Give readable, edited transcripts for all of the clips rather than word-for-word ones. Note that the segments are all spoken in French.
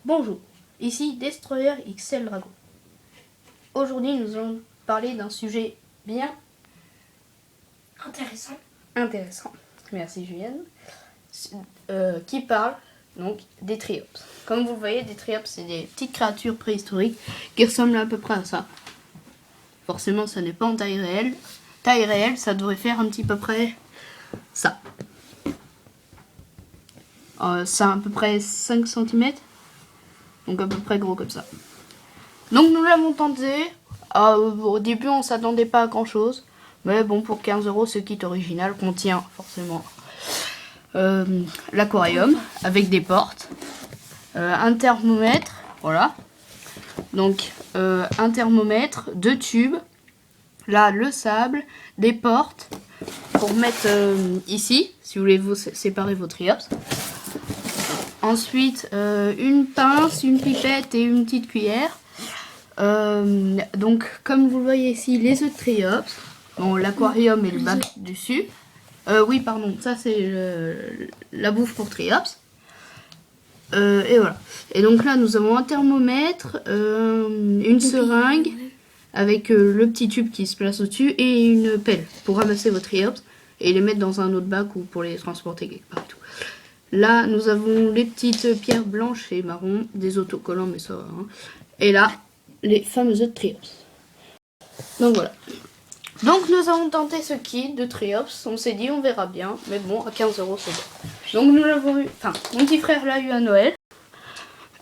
Bonjour, ici Destroyer XL Dragon. Aujourd'hui, nous allons parler d'un sujet bien intéressant. Merci Julienne. Qui parle donc des triops. Comme vous le voyez, des triops, c'est des petites créatures préhistoriques qui ressemblent à peu près à ça. Forcément, ça n'est pas en taille réelle. Taille réelle, ça devrait faire un petit peu près ça. Ça a à peu près 5 cm. Donc à peu près gros comme ça. Donc nous l'avons tenté. Au début, on s'attendait pas à grand chose. Mais bon, pour 15 €, ce kit original contient forcément l'aquarium avec des portes, un thermomètre, voilà. Donc un thermomètre, 2 tubes, là le sable, des portes pour mettre ici, si vous voulez vous séparer vos triops. Ensuite, une pince, une pipette et une petite cuillère. Donc, comme vous le voyez ici, les œufs de triops. Bon, l'aquarium et le bac dessus. Oui, pardon, ça c'est la bouffe pour triops. Et voilà. Et donc là, nous avons un thermomètre, une seringue avec le petit tube qui se place au-dessus et une pelle pour ramasser vos triops et les mettre dans un autre bac ou pour les transporter quelque part et tout. Là, nous avons les petites pierres blanches et marron, des autocollants, mais ça va. Hein. Et là, les fameux œufs de triops. Donc voilà. Donc nous avons tenté ce kit de triops. On s'est dit, on verra bien. Mais bon, à 15 € c'est bon. Donc nous l'avons eu. Enfin, mon petit frère l'a eu à Noël.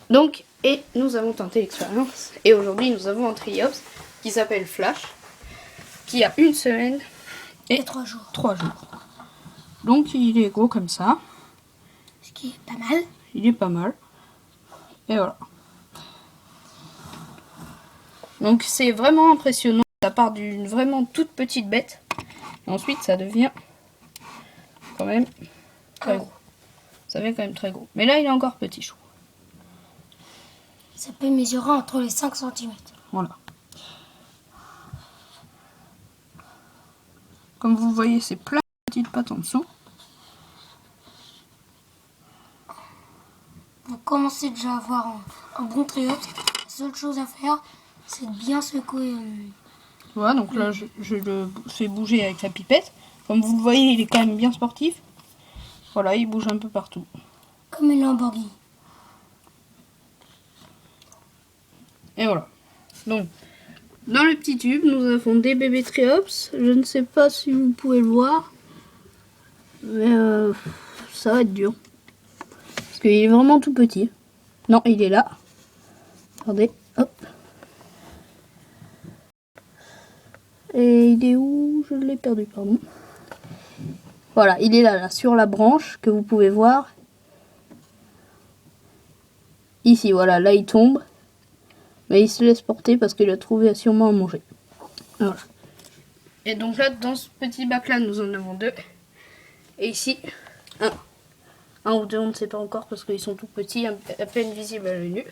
Donc, et nous avons tenté l'expérience. Et aujourd'hui, nous avons un triops qui s'appelle Flash, qui a 1 semaine et 3 jours. 3 jours. Donc il est gros comme ça. Ce qui est pas mal. Il est pas mal. Et voilà. Donc c'est vraiment impressionnant. Ça part d'une vraiment toute petite bête. Et ensuite ça devient quand même très gros. Ça devient quand même très gros. Mais là il est encore petit, je trouve. Ça peut mesurer entre les 5 cm. Voilà. Comme vous voyez, c'est plein de petites pattes en dessous. Vous commencez déjà à avoir un bon triops. La seule chose à faire, c'est de bien secouer. Voilà, donc là je le fais bouger avec la pipette. Comme vous le voyez, il est quand même bien sportif. Voilà, il bouge un peu partout. Comme une Lamborghini. Et voilà. Donc, dans le petit tube, nous avons des bébés triops. Je ne sais pas si vous pouvez le voir. Mais ça va être dur. Parce qu'il est vraiment tout petit. Non, il est là. Regardez, hop. Et il est où? Je l'ai perdu, pardon. Voilà, il est là, sur la branche que vous pouvez voir. Ici, voilà, là il tombe. Mais il se laisse porter parce qu'il a trouvé sûrement à manger. Voilà. Et donc là, dans ce petit bac-là, nous en avons 2. Et ici, un ou 2, on ne sait pas encore parce qu'ils sont tout petits, à peine visibles à l'œil nu.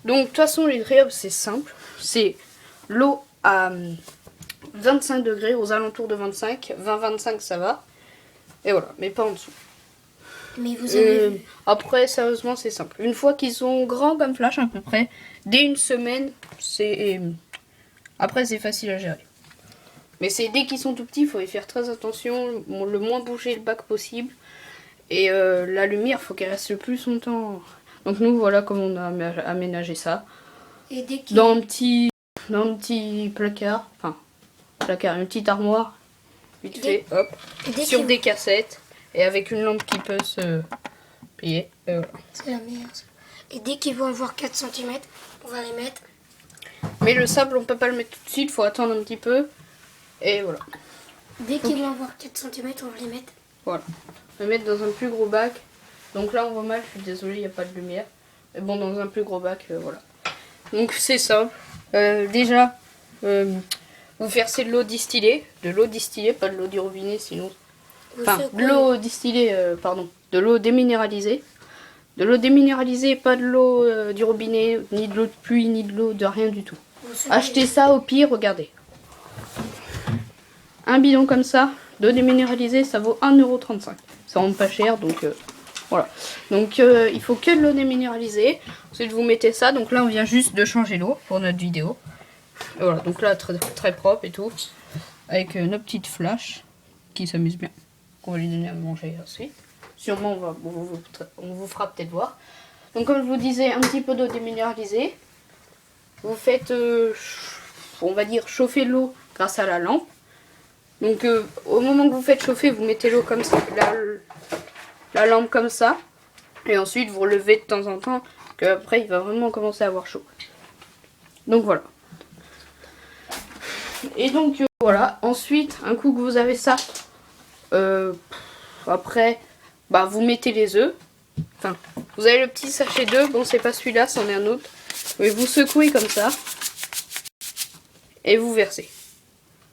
Donc, de toute façon, les triops, c'est simple. C'est l'eau à 25 degrés, aux alentours de 25. 20-25, ça va. Et voilà, mais pas en dessous. Mais vous avez Après, sérieusement, c'est simple. Une fois qu'ils sont grands comme Flash, à peu près, dès 1 semaine, après, c'est facile à gérer. Mais c'est dès qu'ils sont tout petits, il faut y faire très attention, le moins bouger le bac possible. Et la lumière, il faut qu'elle reste le plus longtemps. Donc nous, voilà comment on a aménagé ça. Et dès qu'il... Dans un petit placard, enfin, placard, une petite armoire, vite fait, hop, sur des cassettes. Et avec une lampe qui peut se plier. Et voilà. C'est la meilleure. Et dès qu'ils vont avoir 4 cm, on va les mettre. Mais le sable, on peut pas le mettre tout de suite, il faut attendre un petit peu. Et voilà. Dès qu'ils vont avoir 4 cm, on va les mettre. Voilà. On va mettre dans un plus gros bac. Donc là, on voit mal, je suis désolée, il n'y a pas de lumière. Mais bon, dans un plus gros bac, voilà. Donc c'est ça. Déjà, vous versez de l'eau distillée. De l'eau distillée, pas de l'eau du robinet, sinon... Enfin, de l'eau distillée, pardon, de l'eau déminéralisée. De l'eau déminéralisée, pas de l'eau du robinet, ni de l'eau de pluie, ni de l'eau de rien du tout. Achetez ça au pire, regardez. Un bidon comme ça, d'eau déminéralisée, ça vaut 1,35 €. Ça rend pas cher, donc Voilà. Donc il faut que de l'eau déminéralisée. Ensuite vous mettez ça. Donc là on vient juste de changer l'eau pour notre vidéo. Et voilà. Donc là très, très propre et tout. Avec nos petites flashs qui s'amusent bien. On va lui donner à manger ensuite. Sûrement on vous fera peut-être voir. Donc comme je vous disais, un petit peu d'eau déminéralisée. Vous faites, on va dire, chauffer l'eau grâce à la lampe. Donc au moment que vous faites chauffer, vous mettez l'eau comme ça, la lampe comme ça. Et ensuite vous relevez de temps en temps, qu'après il va vraiment commencer à avoir chaud. Donc voilà. Et donc voilà, ensuite, un coup que vous avez ça, après, bah, vous mettez les œufs. Enfin, vous avez le petit sachet d'œufs, bon c'est pas celui-là, c'en est un autre. Mais vous secouez comme ça. Et vous versez.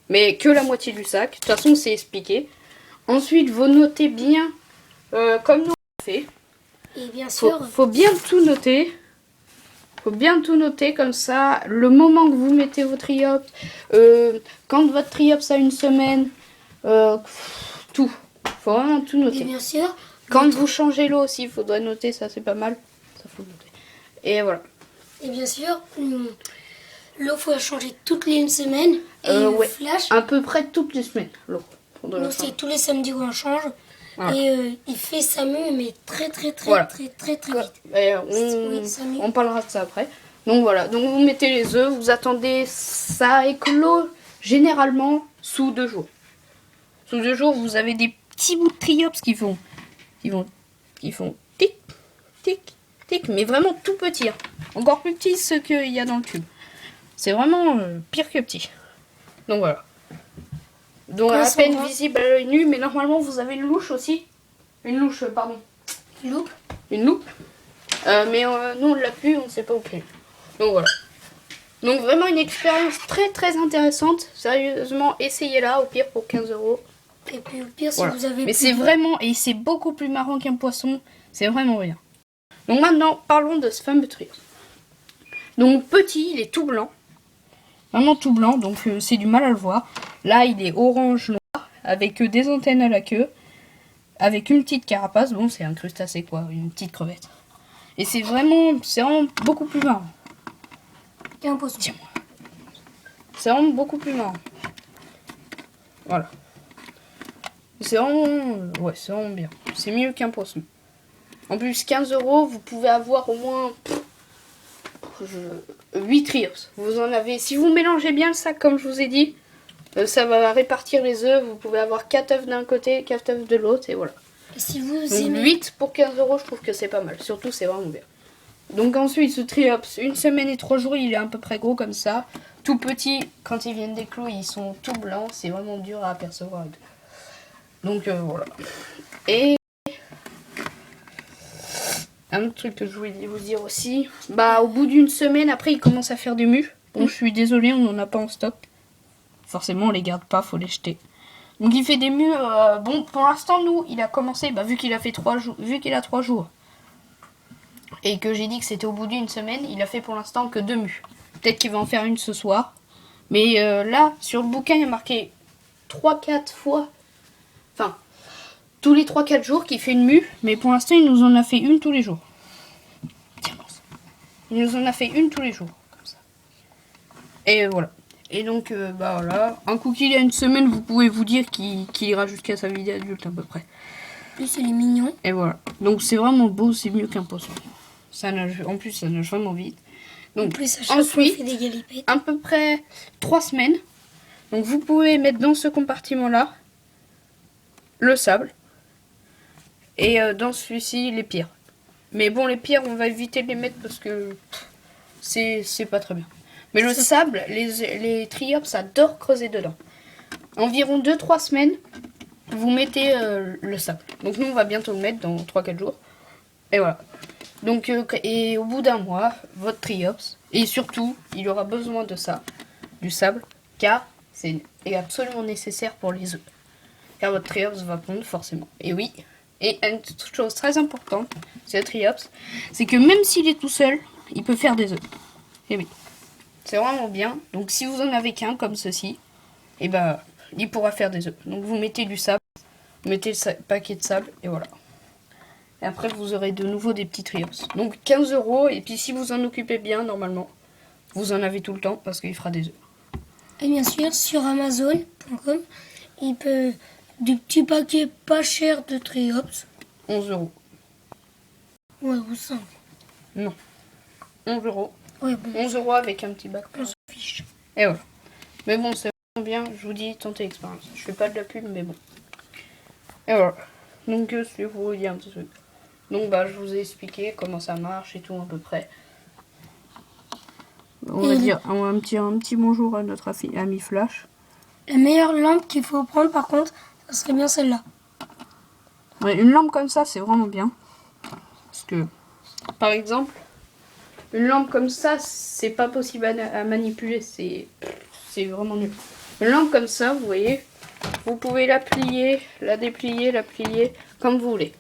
Mais que la moitié du sac. De toute façon, c'est expliqué. Ensuite, vous notez bien comme nous on fait. Et bien sûr, Faut bien tout noter. Faut bien tout noter comme ça. Le moment que vous mettez vos triops, quand votre triops a une semaine, tout. Faut vraiment tout et noter. bien sûr, Quand vous changez l'eau aussi, il faudrait noter. Ça, c'est pas mal. Ça faut noter. Et voilà. et bien sûr, l'eau faut la changer toutes les 1 semaine. Et le Ouais. flash, À peu près toutes les semaines, l'eau. Faudrait nous la changer. c'est tous les samedis qu'on la change. Voilà. Et il fait sa mue, mais très Voilà. très vite. Et Oui, ça met. on parlera de ça après. Donc voilà, donc vous mettez les œufs, vous attendez, ça éclot généralement sous 2 jours. Sous 2 jours, vous avez des petits bouts de triops qui font tic, tic, tic, mais vraiment tout petit. Hein. Encore plus petit ce qu'il y a dans le tube. C'est vraiment pire que petit. Donc voilà. Donc à peine visible à l'œil nu, mais normalement vous avez une louche aussi. Une louche, pardon. Loupe. Une loupe. Mais nous on l'a plus, on ne sait pas où c'est. Donc voilà. Donc vraiment une expérience très très intéressante. Sérieusement, essayez-la au pire pour 15 €. Et puis au pire, si Voilà. vous avez Mais plus c'est de- vraiment, et c'est beaucoup plus marrant qu'un poisson. C'est vraiment bien. Donc maintenant, parlons de ce fameux trio. Donc petit, il est tout blanc. Vraiment tout blanc, donc c'est du mal à le voir. Là, il est orange noir, avec des antennes à la queue. Avec une petite carapace. Bon, c'est un crustacé quoi, une petite crevette. Et c'est vraiment beaucoup plus marrant. qu'un poisson. Tiens-moi. C'est vraiment beaucoup plus marrant. Voilà. C'est vraiment bien. C'est mieux qu'un poisson. En plus, 15 €, vous pouvez avoir au moins 8 triops. Vous en avez. Si vous mélangez bien le sac, comme je vous ai dit, ça va répartir les œufs. Vous pouvez avoir 4 œufs d'un côté, 4 œufs de l'autre, et voilà. Et si vous Donc aimez 8 pour 15 €, je trouve que c'est pas mal. Surtout, c'est vraiment bien. Donc ensuite, ce triops, 1 semaine et 3 jours, il est à peu près gros comme ça. Tout petit, quand ils viennent d'éclore, ils sont tout blancs. C'est vraiment dur à apercevoir. Et tout. Donc voilà. Et un autre truc que je voulais vous dire aussi. Bah au bout d'une semaine, après, ils commencent à faire des mues. Bon, je suis désolée, on n'en a pas en stock. Forcément, on les garde pas, faut les jeter. Donc il fait des mues. Bon, pour l'instant, nous, il a commencé, vu qu'il a fait 3 jours, vu qu'il a 3 jours. Et que j'ai dit que c'était au bout d'une semaine, il a fait pour l'instant que 2 mues. Peut-être qu'il va en faire une ce soir. Mais là, sur le bouquin, il y a marqué 3-4 fois. Enfin, tous les 3-4 jours qu'il fait une mue. Mais pour l'instant, il nous en a fait une tous les jours. Tiens, mince. Il nous en a fait une tous les jours. Comme ça. Et voilà. Et donc, bah voilà. Un coup qu'il a une semaine, vous pouvez vous dire qu'il ira jusqu'à sa vie d'adulte à peu près. plus, il est mignon. Et voilà. Donc c'est vraiment beau, c'est mieux qu'un poisson. Ça nage, en plus, ça nage vraiment vite. En Donc plus, à chaque fois, il ensuite, fait des galipettes. à peu près 3 semaines. Donc vous pouvez mettre dans ce compartiment-là le sable. Et dans celui-ci, les pierres. Mais bon, les pierres, on va éviter de les mettre parce que c'est pas très bien. Mais le sable, les triops adorent creuser dedans. Environ 2-3 semaines, vous mettez le sable. Donc nous, on va bientôt le mettre dans 3-4 jours. Et voilà. Donc, et au bout d'un mois, votre triops, et surtout, il aura besoin de ça, du sable, car c'est absolument nécessaire pour les œufs. Car votre triops va pondre forcément. Et oui, et une chose très importante, c'est le triops, c'est que même s'il est tout seul, il peut faire des œufs. Et oui, c'est vraiment bien. Donc si vous en avez qu'un comme ceci, et ben, il pourra faire des œufs. Donc vous mettez du sable, vous mettez le paquet de sable, et voilà. Et après, vous aurez de nouveau des petits triops. Donc 15 €. Et puis si vous en occupez bien, normalement, vous en avez tout le temps parce qu'il fera des œufs. Et bien sûr, sur Amazon.com, il peut des petits paquets pas chers de triops. 11 €. Ouais, ou 5. Non. 11 €. Ouais, bon, 11 € avec un petit bac. on s'en fiche. Et voilà. Mais bon, c'est vraiment bien. Je vous dis, tentez l'expérience. Je fais pas de la pub, mais bon. Et voilà. Donc, si vous voulez un petit truc. Donc, bah, je vous ai expliqué comment ça marche et tout à peu près. On va dire un petit bonjour à notre ami Flash. La meilleure lampe qu'il faut prendre, par contre, ça serait bien celle-là. Ouais, une lampe comme ça, c'est vraiment bien. Parce que, par exemple, une lampe comme ça, c'est pas possible à manipuler. C'est vraiment nul. Une lampe comme ça, vous voyez, vous pouvez la plier, la déplier, la plier, comme vous voulez.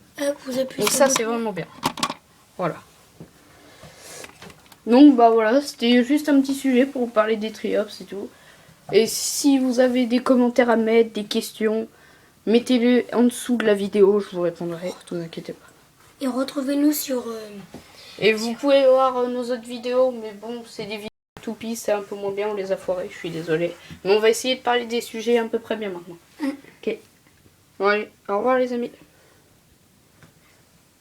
Vous appuyez Donc sur ça, le c'est bouton. vraiment bien. Voilà. Donc, bah voilà, c'était juste un petit sujet pour vous parler des triops et tout. Et si vous avez des commentaires à mettre, des questions, mettez-les en dessous de la vidéo, je vous répondrai, ne vous inquiétez pas. Et retrouvez-nous sur... Et vous pouvez voir nos autres vidéos, mais bon, c'est des vidéos toupies, c'est un peu moins bien, on les a foirées, je suis désolée. Mais on va essayer de parler des sujets à peu près bien maintenant. Ok. Bon allez, au revoir les amis.